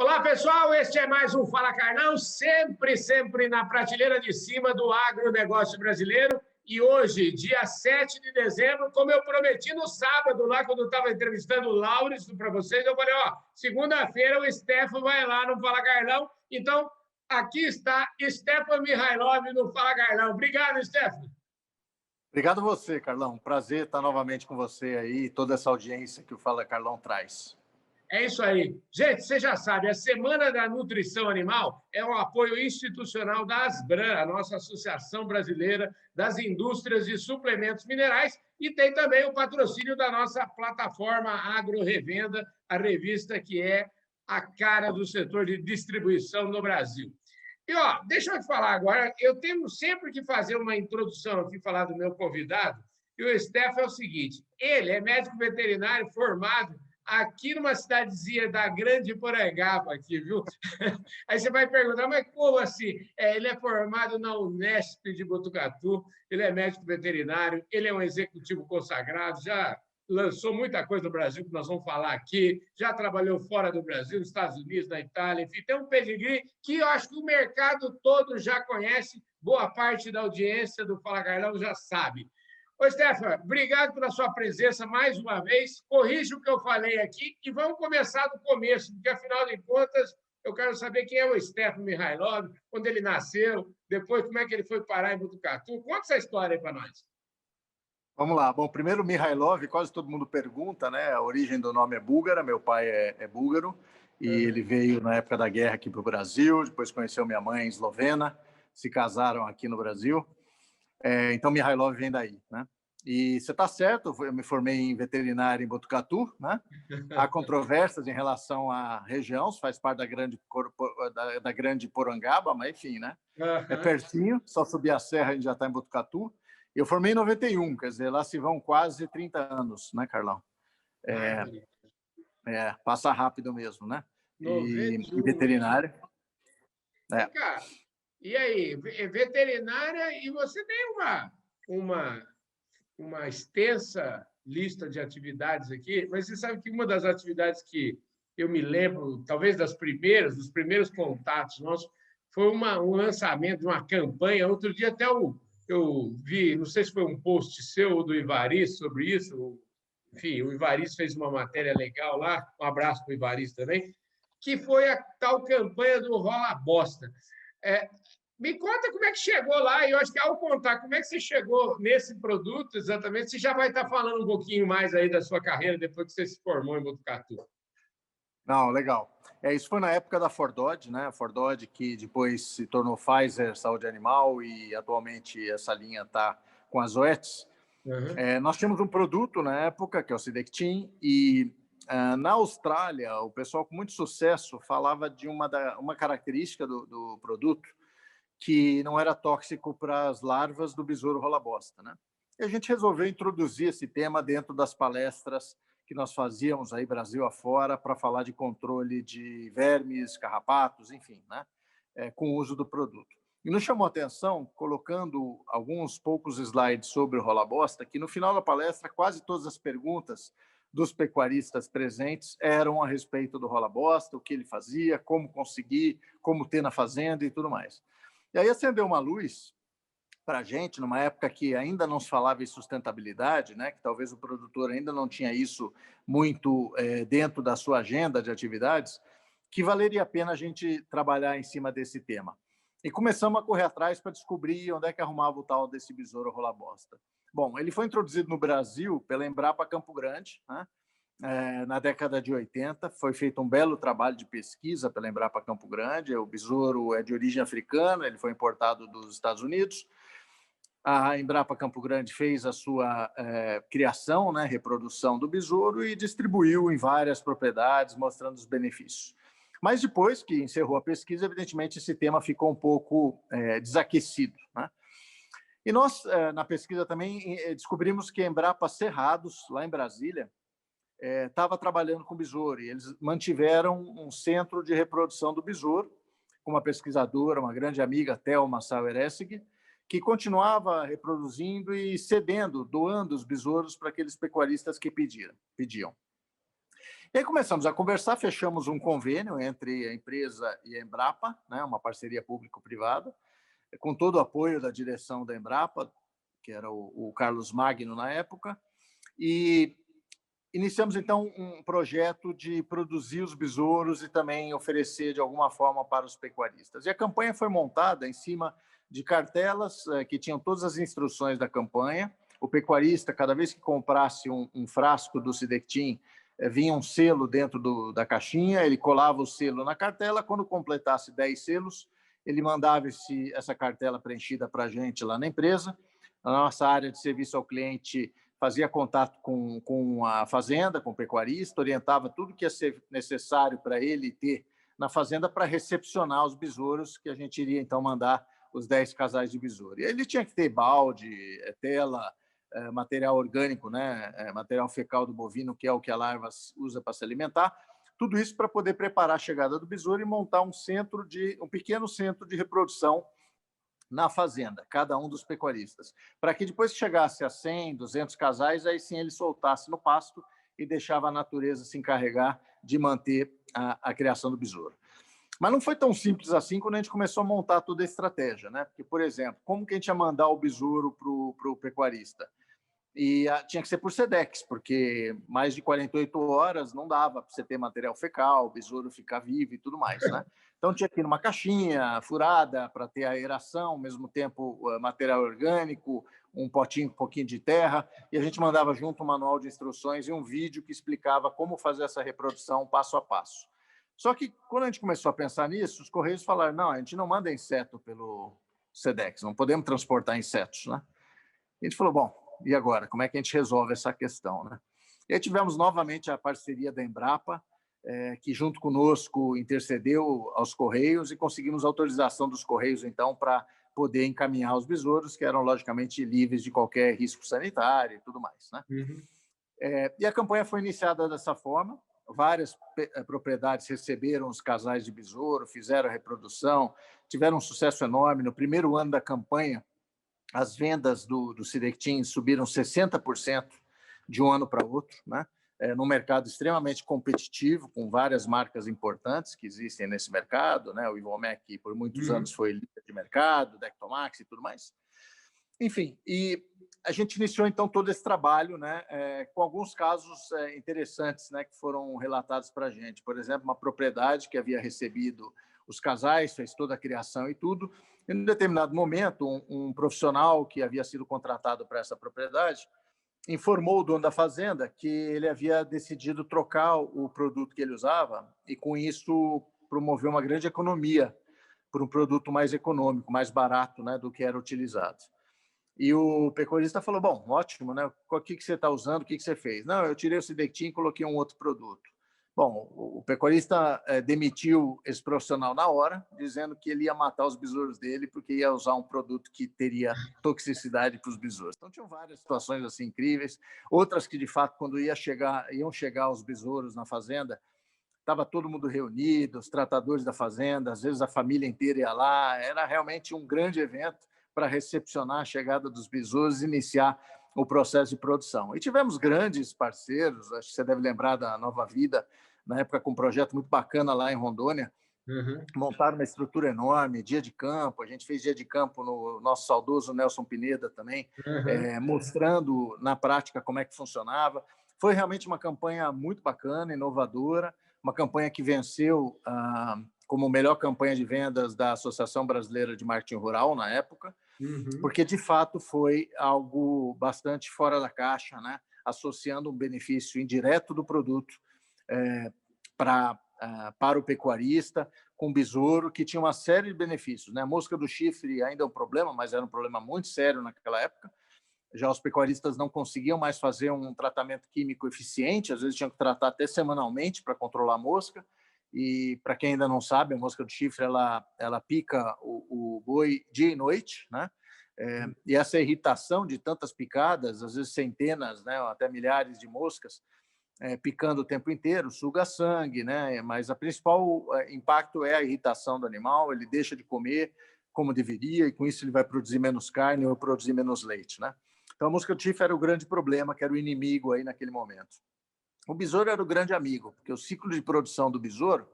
Olá, pessoal, este é mais um Fala Carlão, sempre na prateleira de cima do agronegócio brasileiro. E hoje, dia 7 de dezembro, como eu prometi no sábado, lá quando eu estava entrevistando o Laures para vocês, eu falei, segunda-feira o Stefan vai lá no Fala Carlão. Então, aqui está Stefan Mihailov no Fala Carlão. Obrigado, Stefan. Obrigado você, Carlão. Prazer estar novamente com você aí, toda essa audiência que o Fala Carlão traz. É isso aí. Gente, você já sabe, a Semana da Nutrição Animal é um apoio institucional da Asbram, a nossa Associação Brasileira das Indústrias de Suplementos Minerais, e tem também o patrocínio da nossa plataforma Agro Revenda, a revista que é a cara do setor de distribuição no Brasil. E, deixa eu te falar agora, eu tenho sempre que fazer uma introdução aqui, falar do meu convidado, e o Stefan é o seguinte, ele é médico veterinário formado aqui numa cidadezinha da Grande Porangaba, aqui, viu? Aí você vai perguntar, mas como assim? Ele é formado na Unesp de Botucatu, ele é médico veterinário, ele é um executivo consagrado, já lançou muita coisa no Brasil, que nós vamos falar aqui, já trabalhou fora do Brasil, nos Estados Unidos, na Itália, enfim, tem um pedigree que eu acho que o mercado todo já conhece, boa parte da audiência do Fala Carlão já sabe. Ô, Stefan, obrigado pela sua presença mais uma vez. Corrija o que eu falei aqui e vamos começar do começo, porque, afinal de contas, eu quero saber quem é o Stefan Mihailov, quando ele nasceu, depois como é que ele foi parar em Botucatu. Conta essa história aí para nós. Vamos lá. Bom, primeiro, Mihailov, quase todo mundo pergunta, né? A origem do nome é búlgara, meu pai é búlgaro, e ele veio na época da guerra aqui para o Brasil, depois conheceu minha mãe eslovena, se casaram aqui no Brasil. Então, Mihailov vem daí, né? E você está certo, eu me formei em veterinária em Botucatu, né? Há controvérsias em relação à região, faz parte da grande Porangaba, mas enfim, né? É pertinho, só subir a serra a gente já está em Botucatu. Eu formei em 91, quer dizer, lá se vão quase 30 anos, né, Carlão? Passa rápido mesmo, né? E veterinária. Cara, e aí, veterinária, e você tem uma extensa lista de atividades aqui, mas você sabe que uma das atividades que eu me lembro, talvez dos primeiros contatos nossos, foi um lançamento de uma campanha. Outro dia até eu vi, não sei se foi um post seu ou do Ivaristo sobre isso, enfim, o Ivaristo fez uma matéria legal lá, um abraço para o Ivaristo também, que foi a tal campanha do Rola Bosta. Me conta como é que chegou lá, e eu acho que ao contar como é que você chegou nesse produto, exatamente, você já vai estar falando um pouquinho mais aí da sua carreira depois que você se formou em Botucatu. Não, legal. Isso foi na época da Fordod, né? A Fordod que depois se tornou Pfizer Saúde Animal e atualmente essa linha está com as Zoetis. Nós tínhamos um produto na época, que é o Sidectin, e na Austrália o pessoal com muito sucesso falava de uma característica do produto que não era tóxico para as larvas do besouro rola-bosta, né? E a gente resolveu introduzir esse tema dentro das palestras que nós fazíamos aí Brasil afora para falar de controle de vermes, carrapatos, enfim, né? Com o uso do produto. E nos chamou a atenção, colocando alguns poucos slides sobre o rola-bosta, que no final da palestra quase todas as perguntas dos pecuaristas presentes eram a respeito do rola-bosta, o que ele fazia, como conseguir, como ter na fazenda e tudo mais. E aí acendeu uma luz para a gente, numa época que ainda não se falava em sustentabilidade, né, que talvez o produtor ainda não tinha isso muito dentro da sua agenda de atividades, que valeria a pena a gente trabalhar em cima desse tema. E começamos a correr atrás para descobrir onde é que arrumava o tal desse besouro rola-bosta. Bom, ele foi introduzido no Brasil pela Embrapa Campo Grande, né? Na década de 80, foi feito um belo trabalho de pesquisa pela Embrapa Campo Grande. O besouro é de origem africana, ele foi importado dos Estados Unidos. A Embrapa Campo Grande fez a sua criação, né, reprodução do besouro e distribuiu em várias propriedades, mostrando os benefícios. Mas depois que encerrou a pesquisa, evidentemente, esse tema ficou um pouco desaquecido, né? E nós, na pesquisa também, descobrimos que a Embrapa Cerrados, lá em Brasília, estava trabalhando com besouro, e eles mantiveram um centro de reprodução do besouro, com uma pesquisadora, uma grande amiga, Thelma Sauer-Essig, que continuava reproduzindo e cedendo, doando os besouros para aqueles pecuaristas que pediam. E aí começamos a conversar, fechamos um convênio entre a empresa e a Embrapa, né, uma parceria público-privada, com todo o apoio da direção da Embrapa, que era o Carlos Magno na época, e iniciamos, então, um projeto de produzir os besouros e também oferecer, de alguma forma, para os pecuaristas. E a campanha foi montada em cima de cartelas que tinham todas as instruções da campanha. O pecuarista, cada vez que comprasse um frasco do Sidectin, vinha um selo dentro da caixinha, ele colava o selo na cartela, quando completasse 10 selos, ele mandava essa cartela preenchida para a gente lá na empresa. A nossa área de serviço ao cliente fazia contato com a fazenda, com o pecuarista, orientava tudo que ia ser necessário para ele ter na fazenda para recepcionar os besouros, que a gente iria, então, mandar os 10 casais de besouro. E ele tinha que ter balde, tela, material orgânico, né? Material fecal do bovino, que é o que a larva usa para se alimentar. Tudo isso para poder preparar a chegada do besouro e montar um pequeno centro de reprodução na fazenda, cada um dos pecuaristas, para que depois que chegasse a 100, 200 casais, aí sim ele soltasse no pasto e deixava a natureza se encarregar de manter a criação do besouro. Mas não foi tão simples assim quando a gente começou a montar toda a estratégia, né? Porque, por exemplo, como que a gente ia mandar o besouro para o pecuarista? E tinha que ser por SEDEX, porque mais de 48 horas não dava para você ter material fecal, o besouro ficar vivo e tudo mais, né? Então tinha que ir numa caixinha furada para ter aeração, ao mesmo tempo material orgânico, um potinho, um pouquinho de terra, e a gente mandava junto um manual de instruções e um vídeo que explicava como fazer essa reprodução passo a passo. Só que quando a gente começou a pensar nisso, os Correios falaram, não, a gente não manda inseto pelo SEDEX, não podemos transportar insetos, né? E a gente falou, bom, e agora? Como é que a gente resolve essa questão, né? E aí tivemos novamente a parceria da Embrapa, que junto conosco intercedeu aos Correios e conseguimos autorização dos Correios, então, para poder encaminhar os besouros, que eram, logicamente, livres de qualquer risco sanitário e tudo mais, né? Uhum. E a campanha foi iniciada dessa forma, várias propriedades receberam os casais de besouro, fizeram a reprodução, tiveram um sucesso enorme. No primeiro ano da campanha, as vendas do Sidectin subiram 60% de um ano para outro, né? Num mercado extremamente competitivo, com várias marcas importantes que existem nesse mercado, né? O Ivomec, por muitos anos, foi líder de mercado, Dectomax e tudo mais. Enfim, e a gente iniciou, então, todo esse trabalho, né? Com alguns casos interessantes, né? Que foram relatados para a gente. Por exemplo, uma propriedade que havia recebido os casais, fez toda a criação e tudo. Em um determinado momento, um profissional que havia sido contratado para essa propriedade informou o dono da fazenda que ele havia decidido trocar o produto que ele usava e, com isso, promover uma grande economia por um produto mais econômico, mais barato, né, do que era utilizado. E o pecuarista falou, bom, ótimo, né? O que você está usando? O que você fez? Não, eu tirei o Sidectin e coloquei um outro produto. Bom, o pecuarista demitiu esse profissional na hora, dizendo que ele ia matar os besouros dele porque ia usar um produto que teria toxicidade para os besouros. Então, tinham várias situações assim incríveis. Outras que, de fato, quando iam chegar os besouros na fazenda, estava todo mundo reunido, os tratadores da fazenda, às vezes a família inteira ia lá. Era realmente um grande evento para recepcionar a chegada dos besouros e iniciar o processo de produção. E tivemos grandes parceiros, acho que você deve lembrar da Nova Vida, na época com um projeto muito bacana lá em Rondônia. Montaram uma estrutura enorme, dia de campo, a gente fez dia de campo no nosso saudoso Nelson Pineda também, mostrando na prática como é que funcionava. Foi realmente uma campanha muito bacana, inovadora, uma campanha que venceu como melhor campanha de vendas da Associação Brasileira de Marketing Rural na época, porque de fato foi algo bastante fora da caixa, né? Associando um benefício indireto do produto para o pecuarista, com besouro, que tinha uma série de benefícios, né? A mosca do chifre ainda é um problema, mas era um problema muito sério naquela época. Já os pecuaristas não conseguiam mais fazer um tratamento químico eficiente, às vezes tinham que tratar até semanalmente para controlar a mosca. E, para quem ainda não sabe, a mosca do chifre ela pica o boi dia e noite, né? E essa irritação de tantas picadas, às vezes centenas, né, até milhares de moscas, picando o tempo inteiro, suga sangue, né? Mas o principal impacto é a irritação do animal, ele deixa de comer como deveria, e com isso ele vai produzir menos carne ou produzir menos leite, né? Então, a mosca do chifre era o grande problema, que era o inimigo aí naquele momento. O besouro era o grande amigo, porque o ciclo de produção do besouro,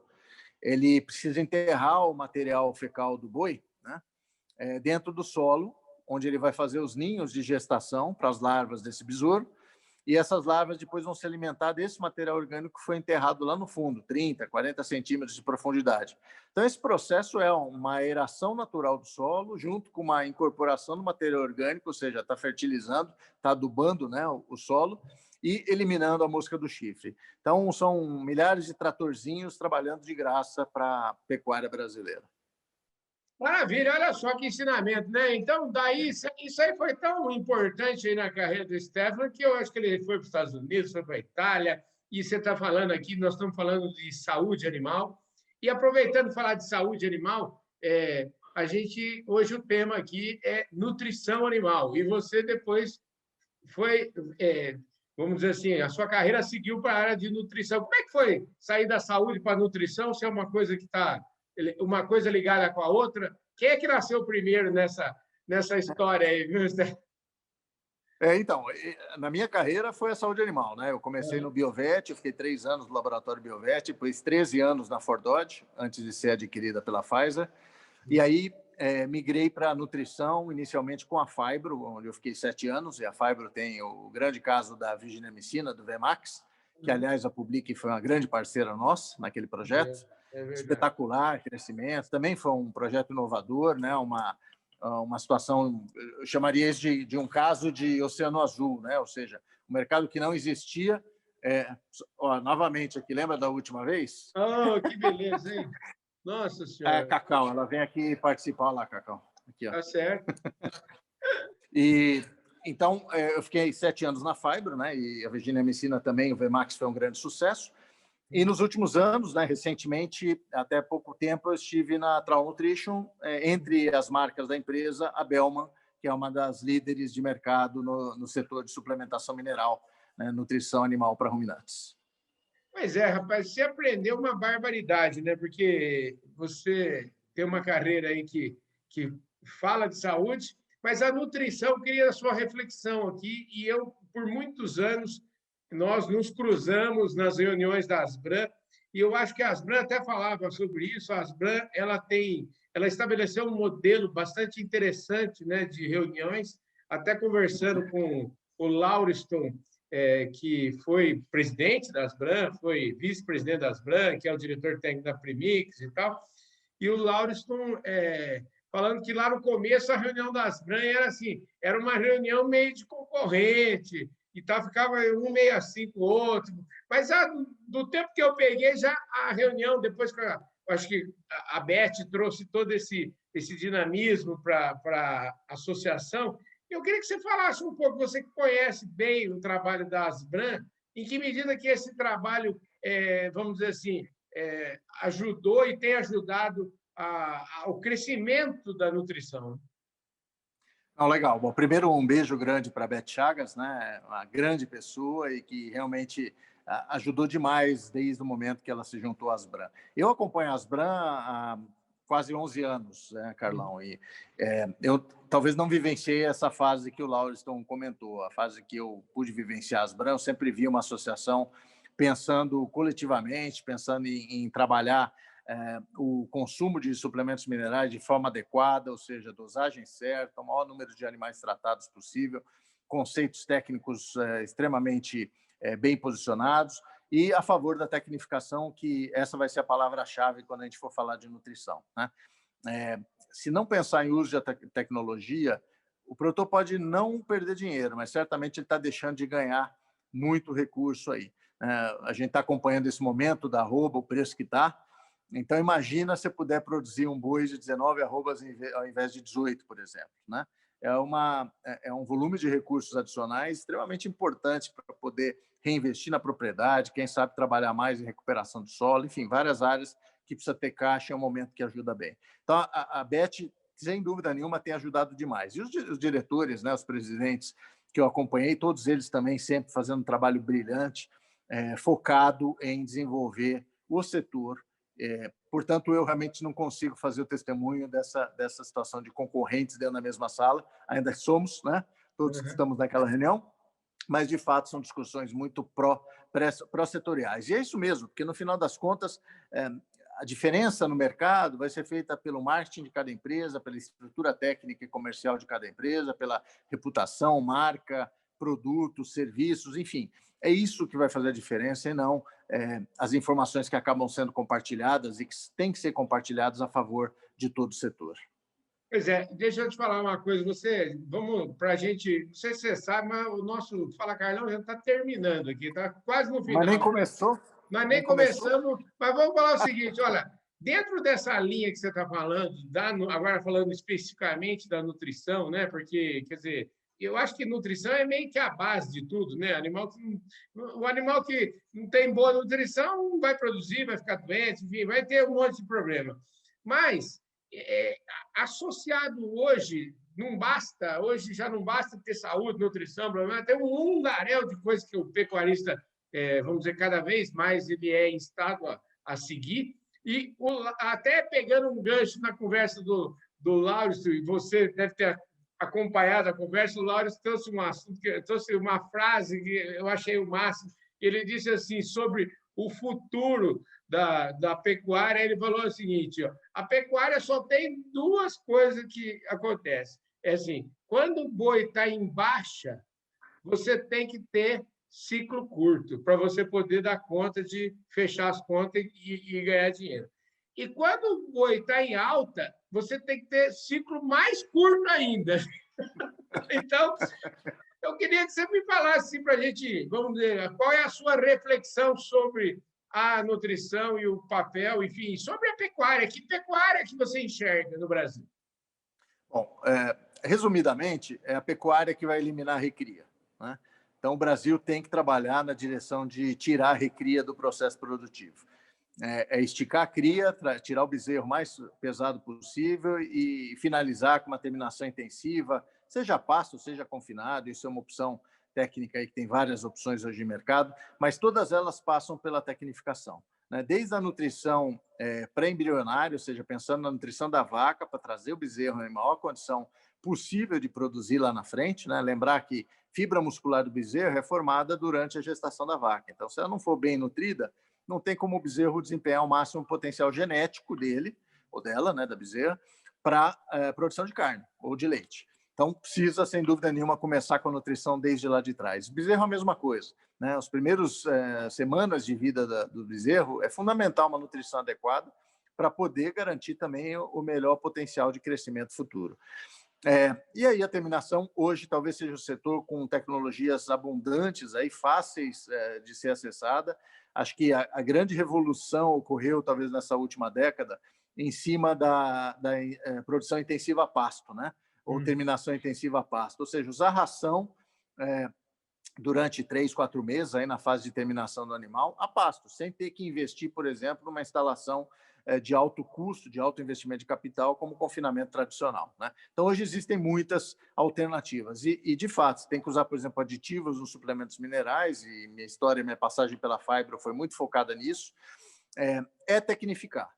ele precisa enterrar o material fecal do boi, né, dentro do solo, onde ele vai fazer os ninhos de gestação para as larvas desse besouro, e essas larvas depois vão se alimentar desse material orgânico que foi enterrado lá no fundo, 30, 40 centímetros de profundidade. Então, esse processo é uma aeração natural do solo, junto com uma incorporação do material orgânico, ou seja, está fertilizando, está adubando, né, o solo, e eliminando a mosca do chifre. Então, são milhares de tratorzinhos trabalhando de graça para a pecuária brasileira. Maravilha, olha só que ensinamento, né? Então, daí, isso aí foi tão importante aí na carreira do Stefano que eu acho que ele foi para os Estados Unidos, foi para a Itália, e você está falando aqui, nós estamos falando de saúde animal. E aproveitando falar de saúde animal, a gente, hoje o tema aqui é nutrição animal. E você depois foi, vamos dizer assim, a sua carreira seguiu para a área de nutrição. Como é que foi sair da saúde para a nutrição? Se é uma coisa que está uma coisa ligada com a outra. Quem é que nasceu primeiro nessa história aí, viu, Stefano? Então, na minha carreira foi a saúde animal, né? Eu comecei no Biovet, eu fiquei 3 anos no laboratório Biovet, depois 13 anos na Ford Dodge, antes de ser adquirida pela Pfizer. E aí migrei para a nutrição, inicialmente com a Phibro, onde eu fiquei 7 anos, e a Phibro tem o grande caso da virginamicina, do Vemax, que, aliás, a Public foi uma grande parceira nossa naquele projeto. Espetacular crescimento, também foi um projeto inovador, né? Uma situação, eu chamaria isso de um caso de oceano azul, né? Ou seja, um mercado que não existia. Novamente aqui, lembra da última vez? Oh, que beleza, hein? Nossa Senhora. Cacau, ela vem aqui participar lá, Cacau. Aqui, ó. Tá certo. E então eu fiquei 7 anos na Phibro, né? E a virginamicina também, o Vemax foi um grande sucesso. E nos últimos anos, né, recentemente, até pouco tempo, eu estive na Trau Nutrition, entre as marcas da empresa, a Bellman, que é uma das líderes de mercado no setor de suplementação mineral, né, nutrição animal para ruminantes. Pois é, rapaz, você aprendeu uma barbaridade, né? Porque você tem uma carreira aí que fala de saúde, mas a nutrição, eu queria a sua reflexão aqui, e eu, por muitos anos, nós nos cruzamos nas reuniões da Asbram, e eu acho que a Asbram até falava sobre isso. A Asbram, ela estabeleceu um modelo bastante interessante, né, de reuniões, até conversando com o Lauriston, que foi presidente da Asbram, foi vice-presidente da Asbram, que é o diretor técnico da Premix e tal, e o Lauriston falando que lá no começo a reunião da Asbram era assim, era uma reunião meio de concorrente, e tal, ficava um meio assim com o outro. Mas do tempo que eu peguei, já a reunião, depois que acho que a Beth trouxe todo esse dinamismo para a associação, eu queria que você falasse um pouco, você que conhece bem o trabalho da Asbram, em que medida que esse trabalho, vamos dizer assim, ajudou e tem ajudado ao crescimento da nutrição. Não, legal. Bom, primeiro, um beijo grande para a Beth Chagas, né? Uma grande pessoa e que realmente ajudou demais desde o momento que ela se juntou à Asbram. Eu acompanho a Asbram há quase 11 anos, né, Carlão? E eu talvez não vivenciei essa fase que o Lauriston comentou, a fase que eu pude vivenciar a Asbram. Eu sempre vi uma associação pensando coletivamente, pensando em trabalhar o consumo de suplementos minerais de forma adequada, ou seja, dosagem certa, o maior número de animais tratados possível, conceitos técnicos extremamente bem posicionados e a favor da tecnificação, que essa vai ser a palavra-chave quando a gente for falar de nutrição, né? Se não pensar em uso de tecnologia, o produtor pode não perder dinheiro, mas certamente ele está deixando de ganhar muito recurso aí. A gente está acompanhando esse momento da arroba, o preço que está. Então, imagina se puder produzir um boi de 19 arrobas ao invés de 18, por exemplo, né? É um volume de recursos adicionais extremamente importante para poder reinvestir na propriedade, quem sabe trabalhar mais em recuperação do solo, enfim, várias áreas que precisa ter caixa, é um momento que ajuda bem. Então, a Beth, sem dúvida nenhuma, tem ajudado demais. E os diretores, né, os presidentes que eu acompanhei, todos eles também sempre fazendo um trabalho brilhante, focado em desenvolver o setor. Portanto, eu realmente não consigo fazer o testemunho dessa situação de concorrentes dentro da mesma sala. Ainda somos, né? Todos que estamos naquela reunião, mas, de fato, são discussões muito pró-setoriais. E é isso mesmo, porque, no final das contas, a diferença no mercado vai ser feita pelo marketing de cada empresa, pela estrutura técnica e comercial de cada empresa, pela reputação, marca, produtos, serviços, enfim. É isso que vai fazer a diferença e não as informações que acabam sendo compartilhadas e que têm que ser compartilhadas a favor de todo o setor. Pois é, deixa eu te falar uma coisa. Vamos para a gente, não sei se você sabe, mas o nosso Fala Carlão já está terminando aqui, está quase no Mas nem final. começou? Nós nem começamos, mas vamos falar o seguinte: olha, dentro dessa linha que você está falando, agora falando especificamente da nutrição, né? Porque, quer dizer, eu acho que nutrição é meio que a base de tudo, né? O animal que não tem boa nutrição não vai produzir, vai ficar doente, enfim, vai ter um monte de problema. Mas associado hoje, hoje já não basta ter saúde, nutrição, tem um mundaréu de coisas que o pecuarista, vamos dizer, cada vez mais ele é instado a seguir. E até pegando um gancho na conversa do Laurito, e você deve ter acompanhado a conversa, o Laurito trouxe uma frase que eu achei o máximo. Ele disse assim, sobre o futuro da pecuária, ele falou o seguinte: ó, a pecuária só tem duas coisas que acontecem. É assim, quando o boi está em baixa, você tem que ter ciclo curto para você poder dar conta de fechar as contas e ganhar dinheiro. E quando o boi está em alta, você tem que ter ciclo mais curto ainda. Então, eu queria que você me falasse para a gente, vamos dizer, qual é a sua reflexão sobre a nutrição e o papel, enfim, sobre a pecuária. Que pecuária que você enxerga no Brasil? Bom, resumidamente, é a pecuária que vai eliminar a recria, né? Então, o Brasil tem que trabalhar na direção de tirar a recria do processo produtivo. Esticar a cria, tirar o bezerro mais pesado possível e finalizar com uma terminação intensiva, seja pasto, seja confinado. Isso é uma opção técnica aí que tem várias opções hoje no mercado, mas todas elas passam pela tecnificação, né? Desde a nutrição pré-embrionária, ou seja, pensando na nutrição da vaca para trazer o bezerro em maior condição possível de produzir lá na frente, né? Lembrar que fibra muscular do bezerro é formada durante a gestação da vaca. Então, se ela não for bem nutrida, não tem como o bezerro desempenhar o máximo potencial genético dele, ou dela, né, da bezerra, para produção de carne ou de leite. Então, precisa, sem dúvida nenhuma, começar com a nutrição desde lá de trás. O bezerro é a mesma coisa, né? As primeiras semanas de vida do bezerro é fundamental uma nutrição adequada para poder garantir também o melhor potencial de crescimento futuro. E aí a terminação hoje talvez seja o setor com tecnologias abundantes, aí, fáceis de ser acessada. Acho que a grande revolução ocorreu talvez nessa última década em cima da produção intensiva a pasto, né? Ou terminação intensiva a pasto, ou seja, usar ração durante 3, 4 meses aí na fase de terminação do animal a pasto, sem ter que investir, por exemplo, numa instalação de alto custo, de alto investimento de capital, como o confinamento tradicional, né? Então, hoje existem muitas alternativas. E, de fato, você tem que usar, por exemplo, aditivos nos suplementos minerais, e minha passagem pela Phibro foi muito focada nisso.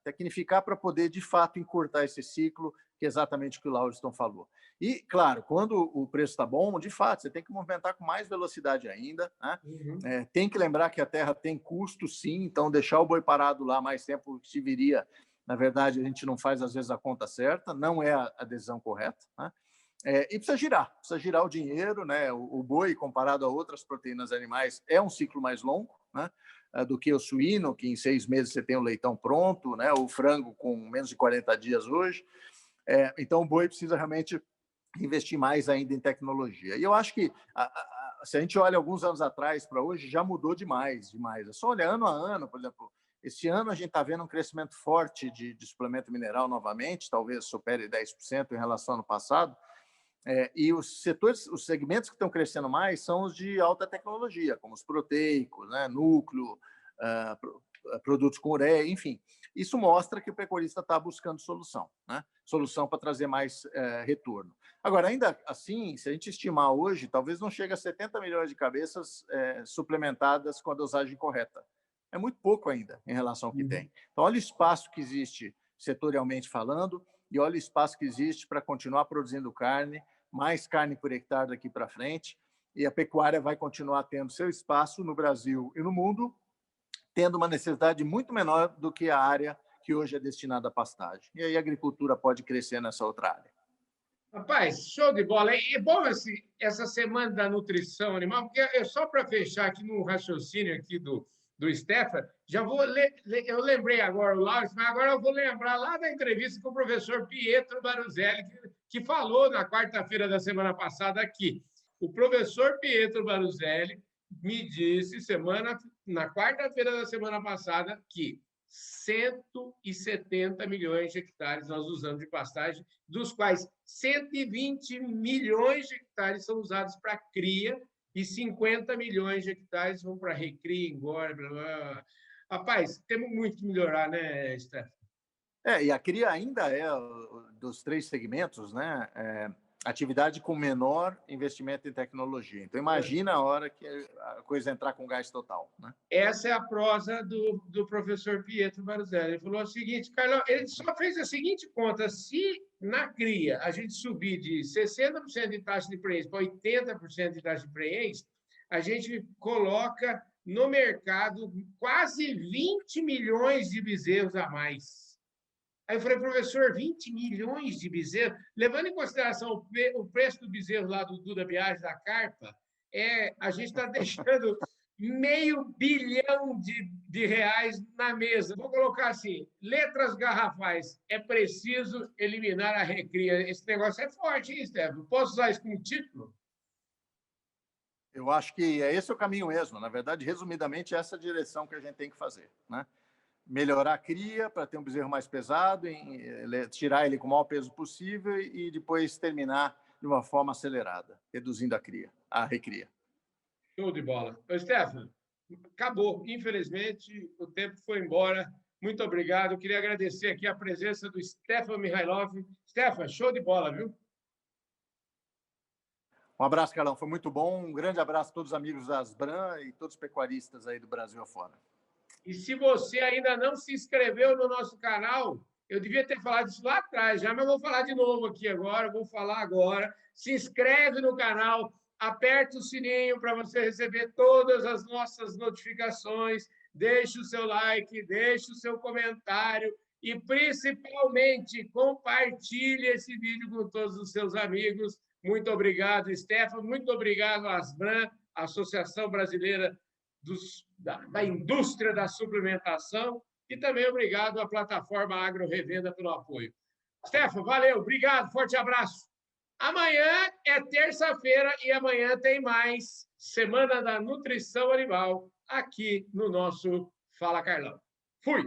Tecnificar para poder, de fato, encurtar esse ciclo, que é exatamente o que o Lauriston falou. E, claro, quando o preço está bom, de fato, você tem que movimentar com mais velocidade ainda, né? Tem que lembrar que a terra tem custo, sim, então deixar o boi parado lá mais tempo se viria, na verdade, a gente não faz, às vezes, a conta certa, não é a decisão correta, né? E precisa girar o dinheiro, né? O boi, comparado a outras proteínas animais, é um ciclo mais longo, né, do que o suíno, que em 6 meses você tem o leitão pronto, né? O frango com menos de 40 dias hoje. Então, o boi precisa realmente investir mais ainda em tecnologia. E eu acho que, se a gente olha alguns anos atrás para hoje, já mudou demais. É só olhar ano a ano, por exemplo. Esse ano a gente está vendo um crescimento forte de suplemento mineral novamente, talvez supere 10% em relação ao ano passado. E os segmentos que estão crescendo mais são os de alta tecnologia, como os proteicos, né, núcleo, produtos com ureia, enfim. Isso mostra que o pecuarista está buscando solução, né? Solução para trazer mais retorno. Agora, ainda assim, se a gente estimar hoje, talvez não chegue a 70 milhões de cabeças suplementadas com a dosagem correta. É muito pouco ainda em relação ao que tem. Então, olha o espaço que existe setorialmente falando e olha o espaço que existe para continuar produzindo carne, mais carne por hectare daqui para frente. e a pecuária vai continuar tendo seu espaço no Brasil e no mundo, tendo uma necessidade muito menor do que a área que hoje é destinada à pastagem. E aí a agricultura pode crescer nessa outra área. Rapaz, show de bola. É bom essa semana da nutrição animal, porque só para fechar aqui no raciocínio aqui do Stefan, já vou eu lembrei agora o Laurence, mas agora eu vou lembrar lá da entrevista com o professor Pietro Baruzelli, que falou na quarta-feira da semana passada aqui. O professor Pietro Baruzelli me disse na quarta-feira da semana passada que 170 milhões de hectares nós usamos de pastagem, dos quais 120 milhões de hectares são usados para cria e 50 milhões de hectares vão para recria, engorda, blá, blá. Rapaz, temos muito que melhorar, né, Stefan? E a cria ainda é, dos 3 segmentos, né, atividade com menor investimento em tecnologia. Então, imagina a hora que a coisa entrar com gás total. Né? Essa é a prosa do professor Pietro Baruzelli. Ele falou o seguinte, Carlão, ele só fez a seguinte conta: se na cria a gente subir de 60% de taxa de preenche para 80% de taxa de preenche, a gente coloca no mercado quase 20 milhões de bezerros a mais. Aí eu falei, professor, 20 milhões de bezerros, levando em consideração o preço do bezerro lá do Duda Biagi, da carpa, a gente está deixando R$500 milhão de reais na mesa. Vou colocar assim, letras garrafais, é preciso eliminar a recria. Esse negócio é forte, hein, Stefano? Posso usar isso como título? Eu acho que esse é o caminho mesmo. Na verdade, resumidamente, essa é a direção que a gente tem que fazer, né? Melhorar a cria para ter um bezerro mais pesado, tirar ele com o maior peso possível e depois terminar de uma forma acelerada, reduzindo a recria. Show de bola. Ô, Stefano, acabou. Infelizmente, o tempo foi embora. Muito obrigado. Eu queria agradecer aqui a presença do Stefan Mihailov. Stefan, show de bola, viu? Um abraço, Carlão. Foi muito bom. Um grande abraço a todos os amigos da Asbram e todos os pecuaristas aí do Brasil afora. E se você ainda não se inscreveu no nosso canal, eu devia ter falado isso lá atrás já, mas eu vou falar de novo aqui agora, vou falar agora. Se inscreve no canal, aperta o sininho para você receber todas as nossas notificações, deixe o seu like, deixe o seu comentário e, principalmente, compartilhe esse vídeo com todos os seus amigos. Muito obrigado, Stefan. Muito obrigado, Asbram, Associação Brasileira da indústria da suplementação, e também obrigado à plataforma Agro Revenda pelo apoio. Stefan, valeu, obrigado, forte abraço. Amanhã é terça-feira e amanhã tem mais Semana da Nutrição Animal aqui no nosso Fala Carlão. Fui!